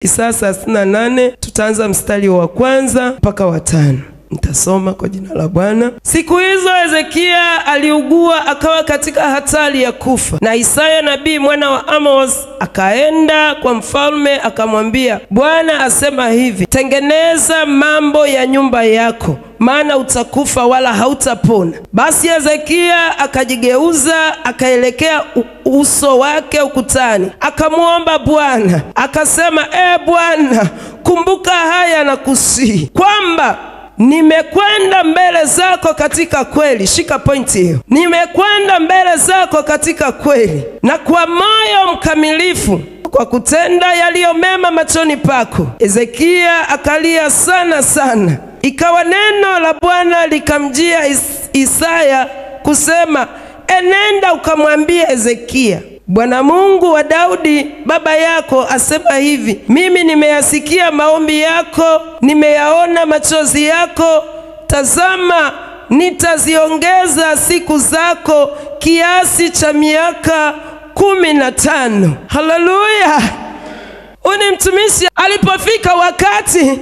Isaya 38 tutaanza mstari wa 1 mpaka wa 5. Nitasoma kwa jina la Bwana. Siku hizo Hezekia aliugua akawa katika hatari ya kufa. Na Isaya nabii mwana wa Amos akaenda kwa mfalme akamwambia, Bwana asema hivi, tengeneza mambo ya nyumba yako, maana utakufa wala hautapona. Basi Hezekia akajigeuza akaelekea uso wake ukutani, akamuomba Bwana, akasema, Bwana, kumbuka haya na kusihi, kwamba nimekwenda mbele zako katika kweli. Shika pointi hiyo. Nimekwenda mbele zako katika kweli na kwa moyo mkamilifu, kwa kutenda yaliyo mema machoni pako. Hezekia akalia sana sana. Ikawa neno la Bwana likamjia Isaya kusema, enenda ukamwambie Hezekia, Bwana Mungu wa Daudi baba yako asema hivi, mimi nimeyasikia maombi yako, nimeyaona machozi yako. Tazama, nitaziongeza siku zako kiasi cha miaka 15. Haleluya! Uni mtumishi alipofika wakati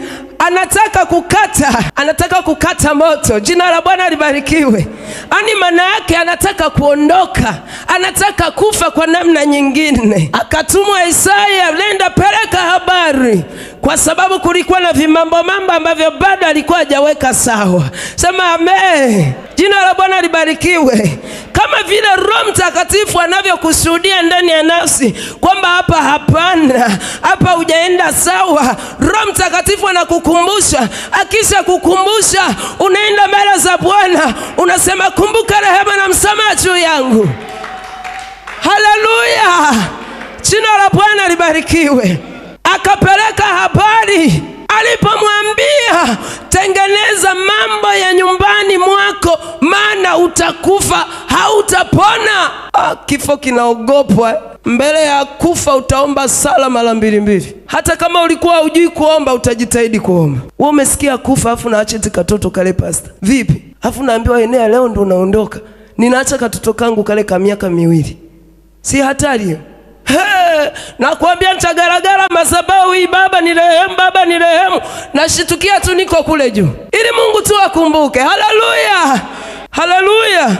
anataka kukata moto. Jina la Bwana libarikiwe. Ani maana yake anataka kuondoka, anataka kufa kwa namna nyingine. Akatumwa Isaya, nenda peleka habari, kwa sababu kulikuwa na vimambo ambavyo bado alikuwa hajaweka sawa. Sema amen. Jina la Bwana libarikiwe. Kama vile Roho Mtakatifu anavyokushuhudia ndani ya nafsi kwamba hapana, hapa hujaenda sawa, Roho Mtakatifu anakukumbusha. Akisha kukumbusha, unaenda mbele za Bwana, unasema, kumbuka rehema na msamaha juu yangu. Haleluya! Jina la Bwana libarikiwe. Akapeleka habari. Alipomwambia, tengeneza mambo ya nyumbani mwako, maana utakufa hautapona. Kifo kinaogopwa. Mbele ya kufa utaomba sala mara 2. Hata kama ulikuwa hujui kuomba, utajitahidi kuomba. Wewe umesikia kufa afu naacha katoto kale pasta. Vipi? Afu naambiwa enea leo ndo unaondoka. Ninaacha katoto kangu kale ka miaka 2. Si hatari hiyo? Nakwambia nitagaragara madhabahu hii, Baba ni rehemu, Baba ni rehemu. Nashitukia tu niko kule juu, ili Mungu tu akumbuke. Haleluya! Haleluya!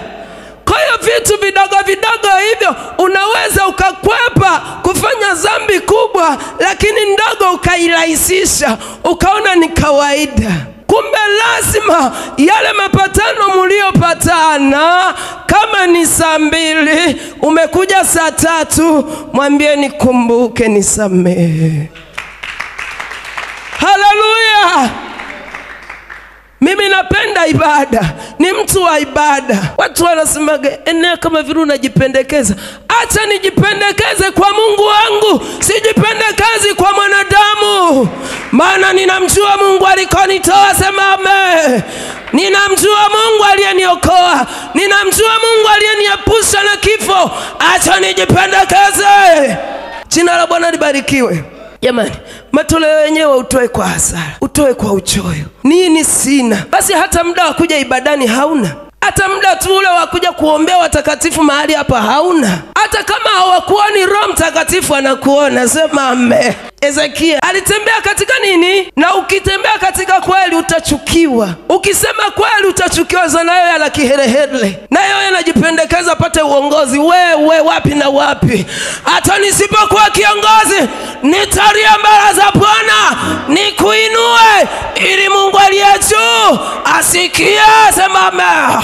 Kwa hiyo vitu vidogo hivyo unaweza ukakwepa kufanya dhambi kubwa, lakini ndogo ukairahisisha, ukaona ni kawaida. Kumbe lazima yale mapatano mliopatana, kama ni saa 2 umekuja saa 3, mwambie nikumbuke, nisamehe. Haleluya! Mimi napenda ibada, ni mtu wa ibada. Watu wanasemaga, enea kama vile unajipendekeza. Acha nijipendekeze kwa Mungu wangu, sijipendekezi kwa mwanadamu. Maana ninamjua Mungu alikonitoa. Sema amen. Ninamjua Mungu aliyeniokoa, ninamjua Mungu aliyeniepusha na kifo. Acha nijipendekeze. Jina la Bwana libarikiwe. Jamani, matoleo yenyewe utoe kwa hasara, utoe kwa uchoyo. Nini sina? Basi hata muda wa kuja ibadani hauna. Hata muda tu ule wa kuja kuombea watakatifu mahali hapa hauna. Hata kama hawakuoni, Roho Mtakatifu anakuona. Sema amen. Hezekia alitembea katika nini? Na ukitembea katika kweli utachukiwa. Ukisema kweli utachukiwa. Zanayo ya la kiherehere, nayo yanajipendekeza pate uongozi. Wewe wapi na wapi? Hata nisipokuwa kiongozi, nitalia mbele za Bwana nikuinue, ili Mungu aliye juu asikie. Sema amen.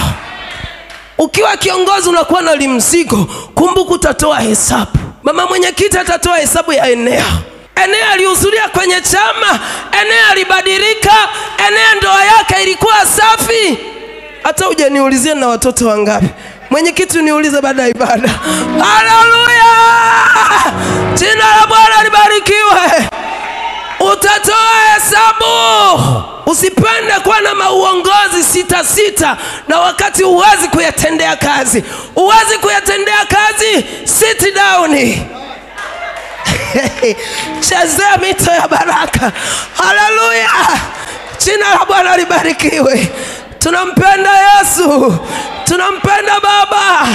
Ukiwa kiongozi unakuwa na limzigo. Kumbuka utatoa hesabu. Mama mwenyekiti atatoa hesabu ya eneo. Enea alihudhuria kwenye chama, Enea alibadilika, Enea ndoa yake ilikuwa safi. Hata hujaniulizia na watoto wangapi. Mwenyekiti niulize baada ya ibada. Haleluya! Jina la Bwana libarikiwe. Utatoa hesabu. Usipende kuwa na mauongozi 6 na wakati huwezi kuyatendea kazi. Huwezi kuyatendea kazi, sit down. Chezea mito ya baraka. Haleluya! Jina la Bwana libarikiwe. Tunampenda Yesu, tunampenda Baba.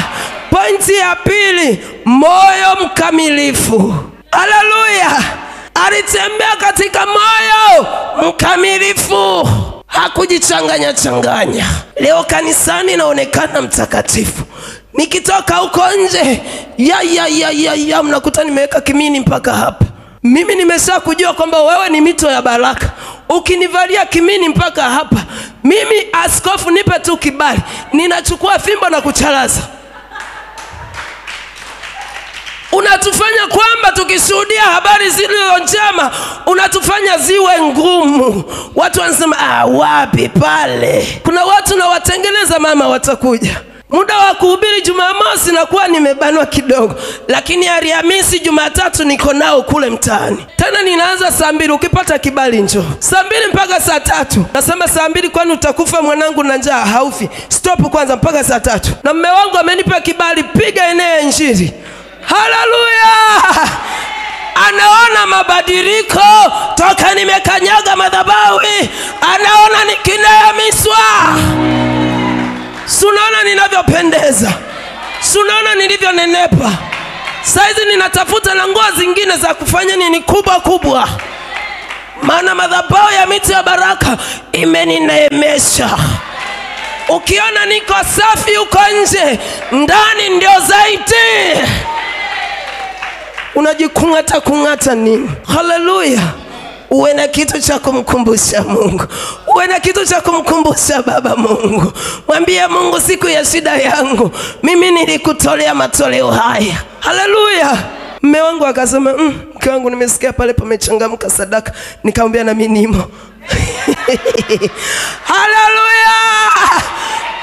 Pointi ya pili, moyo mkamilifu. Haleluya! alitembea katika moyo mkamilifu, hakujichanganya changanya. Leo kanisani naonekana mtakatifu, nikitoka huko nje mnakuta nimeweka kimini mpaka hapa. Mimi nimesha kujua kwamba wewe ni mito ya baraka. Ukinivalia kimini mpaka hapa, mimi askofu nipe tu kibali, ninachukua fimbo na kucharaza. Unatufanya kwamba tukishuhudia habari zilizo njema, unatufanya ziwe ngumu. Watu wanasema wapi pale. Kuna watu na watengeneza mama watakuja. Muda wa kuhubiri Jumamosi nakuwa nimebanwa kidogo, lakini Alhamisi, Jumatatu niko nao kule mtaani. Tena ninaanza saa 2, ukipata kibali njoo. Saa 2 mpaka saa 3. Nasema saa 2 kwani utakufa mwanangu na njaa? Haufi. Stop kwanza mpaka saa 3. Na mume wangu amenipa kibali, piga eneo injili. Haleluya! Anaona mabadiliko toka nimekanyaga madhabahu. Anaona nikineemishwa. Sunaona ninavyopendeza. Sunaona nilivyonenepa. Saizi ninatafuta na nguo zingine za kufanya nini kubwa. Maana madhabahu ya miti ya baraka imenineemesha. Ukiona niko safi uko nje, ndani ndio zaidi. Unajikungata nini? Haleluya! Uwe na kitu cha kumkumbusha Mungu. Uwe na kitu cha kumkumbusha Baba Mungu. Mwambie Mungu, siku ya shida yangu mimi nilikutolea matoleo haya. Haleluya! Mume wangu akasema, mke wangu nimesikia pale pamechangamka sadaka. Nikamwambia na mimi nimo. Haleluya!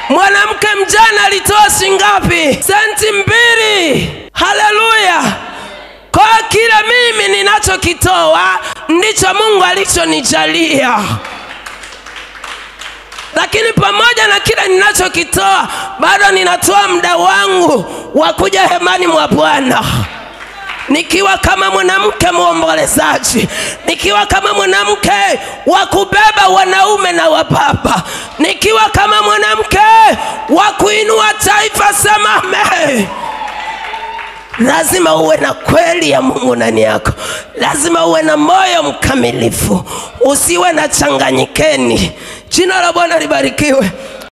Mwanamke mjana alitoa shingapi? Senti 2. Haleluya! Kwa kila mimi ninachokitoa ndicho Mungu alichonijalia. Lakini pamoja na kila ninachokitoa, bado ninatoa muda wangu wa kuja hemani mwa Bwana. Nikiwa kama mwanamke muombolezaji, nikiwa kama mwanamke wa kubeba wanaume na wababa, nikiwa kama mwanamke wa kuinua taifa samame. Lazima uwe na kweli ya Mungu ndani yako. Lazima uwe na moyo mkamilifu. Usiwe na changanyikeni. Jina la Bwana libarikiwe.